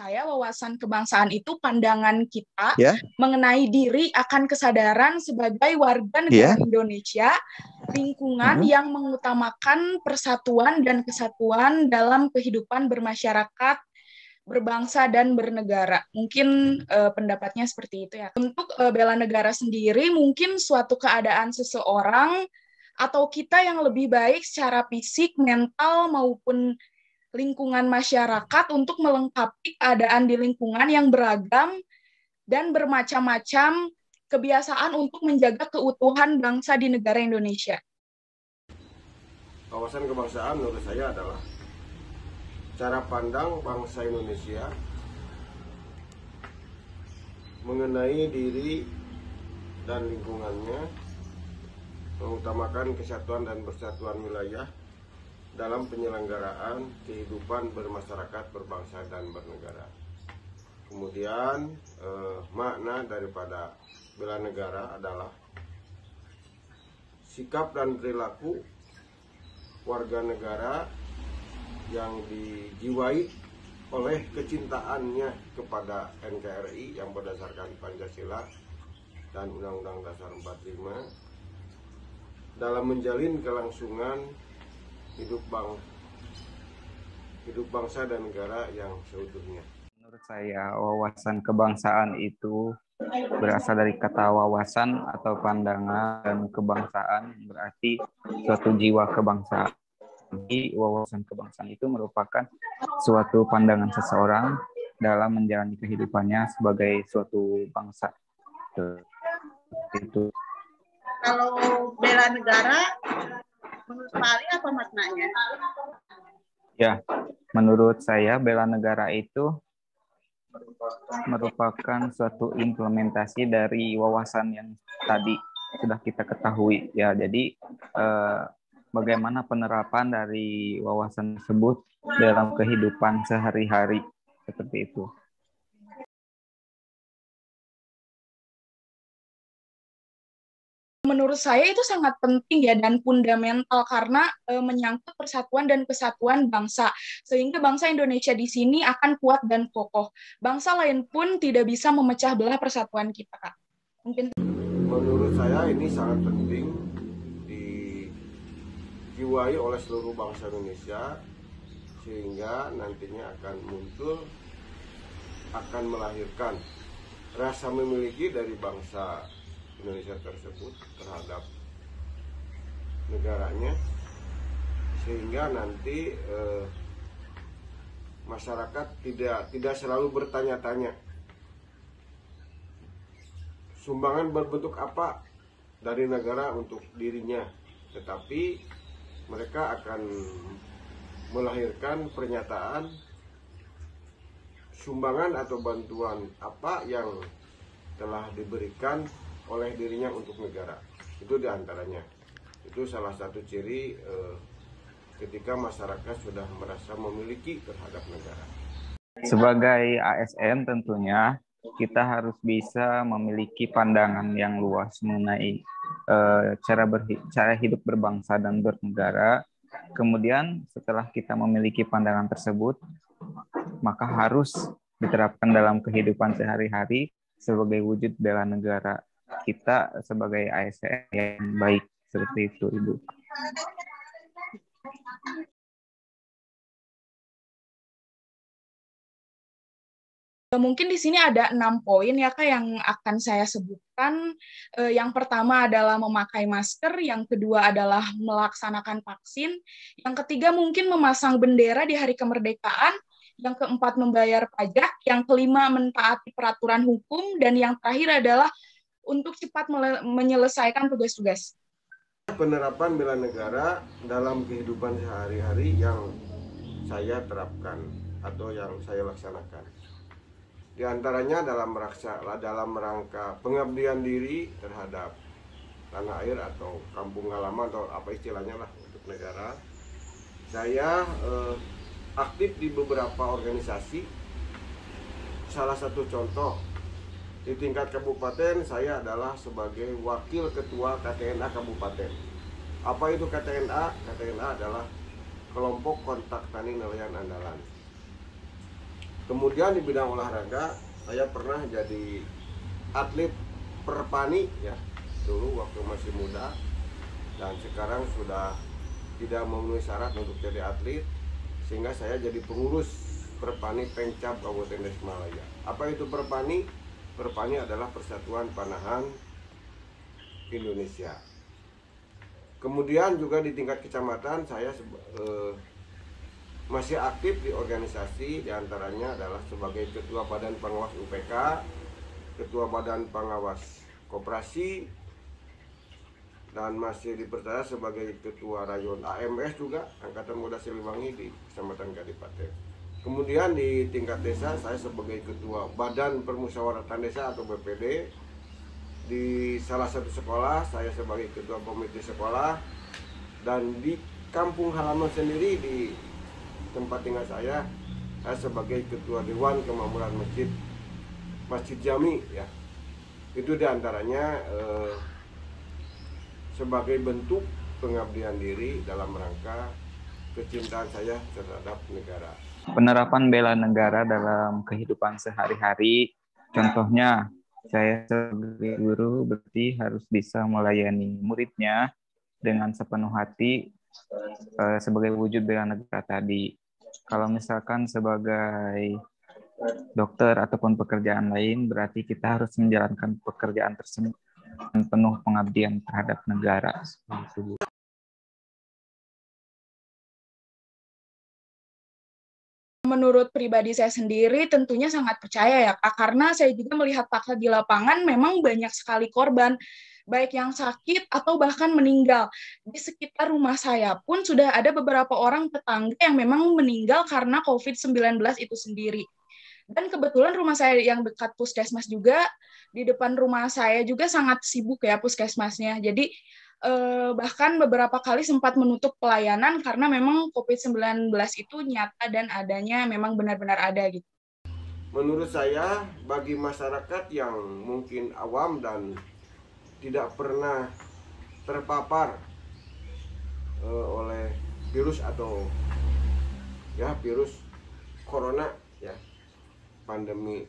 saya, wawasan kebangsaan itu pandangan kita Ya. mengenai diri akan kesadaran sebagai warga negara Indonesia, lingkungan yang mengutamakan persatuan dan kesatuan dalam kehidupan bermasyarakat, berbangsa, dan bernegara. Mungkin pendapatnya seperti itu ya. Untuk bela negara sendiri, mungkin suatu keadaan seseorang atau kita yang lebih baik secara fisik, mental, maupun lingkungan masyarakat untuk melengkapi keadaan di lingkungan yang beragam dan bermacam-macam kebiasaan untuk menjaga keutuhan bangsa di negara Indonesia. Wawasan kebangsaan menurut saya adalah cara pandang bangsa Indonesia mengenai diri dan lingkungannya, mengutamakan kesatuan dan persatuan wilayah dalam penyelenggaraan kehidupan bermasyarakat, berbangsa, dan bernegara. Kemudian makna daripada bela negara adalah sikap dan perilaku warga negara yang dijiwai oleh kecintaannya kepada NKRI yang berdasarkan Pancasila dan Undang-Undang Dasar 45 dalam menjalin kelangsungan hidup bangsa dan negara yang seutuhnya. Menurut saya, wawasan kebangsaan itu berasal dari kata wawasan atau pandangan, dan kebangsaan berarti suatu jiwa kebangsaan. Jadi, wawasan kebangsaan itu merupakan suatu pandangan seseorang dalam menjalani kehidupannya sebagai suatu bangsa. Itu. Kalau bela negara, menurut Pak Ali apa maknanya? Ya, menurut saya bela negara itu merupakan suatu implementasi dari wawasan yang tadi sudah kita ketahui. Ya, jadi bagaimana penerapan dari wawasan tersebut dalam kehidupan sehari-hari seperti itu. Menurut saya itu sangat penting ya dan fundamental karena menyangkut persatuan dan kesatuan bangsa. Sehingga bangsa Indonesia di sini akan kuat dan kokoh. Bangsa lain pun tidak bisa memecah belah persatuan kita, Kak. Mungkin. Menurut saya ini sangat penting dijiwai oleh seluruh bangsa Indonesia sehingga nantinya akan melahirkan rasa memiliki dari bangsa Indonesia tersebut terhadap negaranya sehingga nanti masyarakat tidak selalu bertanya-tanya sumbangan berbentuk apa dari negara untuk dirinya, tetapi mereka akan melahirkan pernyataan sumbangan atau bantuan apa yang telah diberikan oleh dirinya untuk negara. Itu diantaranya. Itu salah satu ciri ketika masyarakat sudah merasa memiliki terhadap negara. Sebagai ASN tentunya kita harus bisa memiliki pandangan yang luas mengenai cara hidup berbangsa dan bernegara. Kemudian setelah kita memiliki pandangan tersebut, maka harus diterapkan dalam kehidupan sehari-hari sebagai wujud bela negara kita sebagai ASN yang baik. Seperti itu, Ibu. Mungkin di sini ada 6 poin ya Kak yang akan saya sebutkan. Yang pertama adalah memakai masker, yang kedua adalah melaksanakan vaksin, yang ketiga mungkin memasang bendera di hari kemerdekaan, yang keempat membayar pajak, yang kelima mentaati peraturan hukum, dan yang terakhir adalah untuk cepat menyelesaikan tugas-tugas. Penerapan bela negara dalam kehidupan sehari-hari yang saya terapkan atau yang saya laksanakan. Di antaranya dalam rangka pengabdian diri terhadap tanah air atau kampung halaman atau apa istilahnya lah untuk negara. Saya aktif di beberapa organisasi. Salah satu contoh di tingkat kabupaten saya adalah sebagai wakil ketua KTNA kabupaten. Apa itu KTNA? KTNA adalah kelompok kontak tani nelayan andalan. Kemudian di bidang olahraga, saya pernah jadi atlet perpani ya, dulu waktu masih muda, dan sekarang sudah tidak memenuhi syarat untuk jadi atlet, sehingga saya jadi pengurus Perpani Pencap Kabupaten Tasikmalaya. Apa itu Perpani? Perpani adalah Persatuan Panahan Indonesia. Kemudian juga di tingkat kecamatan saya masih aktif di organisasi, diantaranya adalah sebagai Ketua Badan Pengawas UPK, Ketua Badan Pengawas Koperasi, dan masih dipercaya sebagai Ketua Rayon AMS juga, Angkatan Muda Siliwangi di Kecamatan Kadipaten. Kemudian di tingkat desa saya sebagai Ketua Badan Permusyawaratan Desa atau BPD. Di salah satu sekolah saya sebagai Ketua Komite Sekolah, dan di kampung halaman sendiri di tempat tinggal saya sebagai Ketua Dewan Kemakmuran Masjid Jami ya. Itu diantaranya sebagai bentuk pengabdian diri dalam rangka kecintaan saya terhadap negara. Penerapan bela negara dalam kehidupan sehari-hari, contohnya saya sebagai guru berarti harus bisa melayani muridnya dengan sepenuh hati sebagai wujud bela negara tadi. Kalau misalkan sebagai dokter ataupun pekerjaan lain, berarti kita harus menjalankan pekerjaan tersebut dengan penuh pengabdian terhadap negara. Menurut pribadi saya sendiri tentunya sangat percaya ya Kak, karena saya juga melihat fakta di lapangan memang banyak sekali korban, baik yang sakit atau bahkan meninggal. Di sekitar rumah saya pun sudah ada beberapa orang tetangga yang memang meninggal karena COVID-19 itu sendiri. Dan kebetulan rumah saya yang dekat puskesmas juga, di depan rumah saya juga sangat sibuk ya puskesmasnya. Jadi bahkan beberapa kali sempat menutup pelayanan karena memang COVID-19 itu nyata dan adanya memang benar-benar ada gitu. Menurut saya, bagi masyarakat yang mungkin awam dan tidak pernah terpapar oleh virus atau ya virus corona ya, pandemi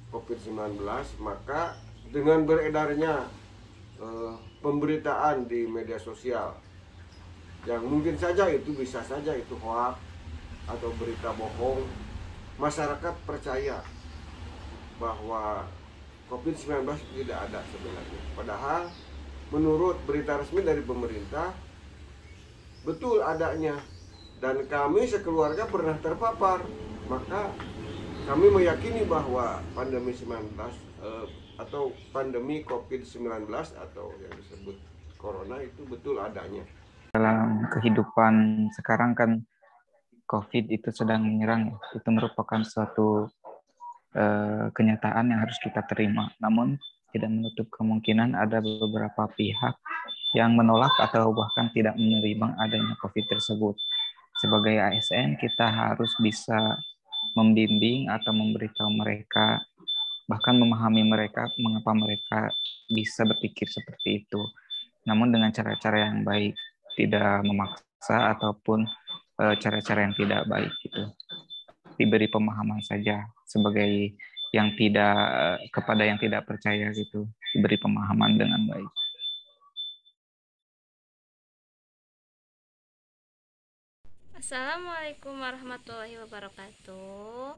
COVID-19, maka dengan beredarnya pemberitaan di media sosial yang mungkin saja itu bisa saja itu hoax atau berita bohong, masyarakat percaya bahwa COVID-19 tidak ada sebenarnya. Padahal menurut berita resmi dari pemerintah betul adanya, dan kami sekeluarga pernah terpapar. Maka kami meyakini bahwa pandemi 19 atau pandemi COVID-19 atau yang disebut corona itu betul adanya. Dalam kehidupan sekarang kan COVID itu sedang menyerang, itu merupakan suatu kenyataan yang harus kita terima. Namun tidak menutup kemungkinan ada beberapa pihak yang menolak atau bahkan tidak menerima adanya COVID tersebut. Sebagai ASN kita harus bisa membimbing atau memberitahu mereka, bahkan memahami mereka mengapa mereka bisa berpikir seperti itu. Namun dengan cara-cara yang baik, tidak memaksa ataupun cara-cara yang tidak baik gitu. Diberi pemahaman saja sebagai yang tidak kepada yang tidak percaya gitu, diberi pemahaman dengan baik. Assalamualaikum warahmatullahi wabarakatuh.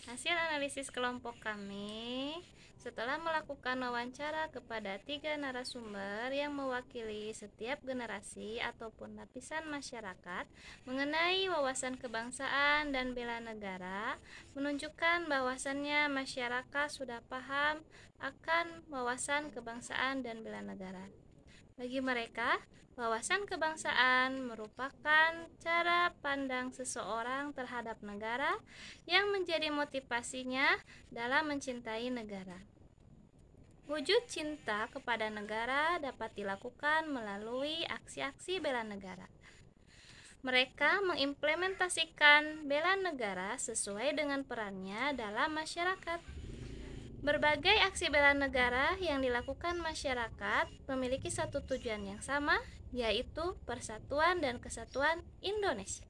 Hasil analisis kelompok kami setelah melakukan wawancara kepada 3 narasumber yang mewakili setiap generasi ataupun lapisan masyarakat mengenai wawasan kebangsaan dan bela negara, menunjukkan bahwasannya masyarakat sudah paham akan wawasan kebangsaan dan bela negara. Bagi mereka, wawasan kebangsaan merupakan cara pandang seseorang terhadap negara yang menjadi motivasinya dalam mencintai negara. Wujud cinta kepada negara dapat dilakukan melalui aksi-aksi bela negara. Mereka mengimplementasikan bela negara sesuai dengan perannya dalam masyarakat. Berbagai aksi bela negara yang dilakukan masyarakat memiliki satu tujuan yang sama, yaitu persatuan dan kesatuan Indonesia.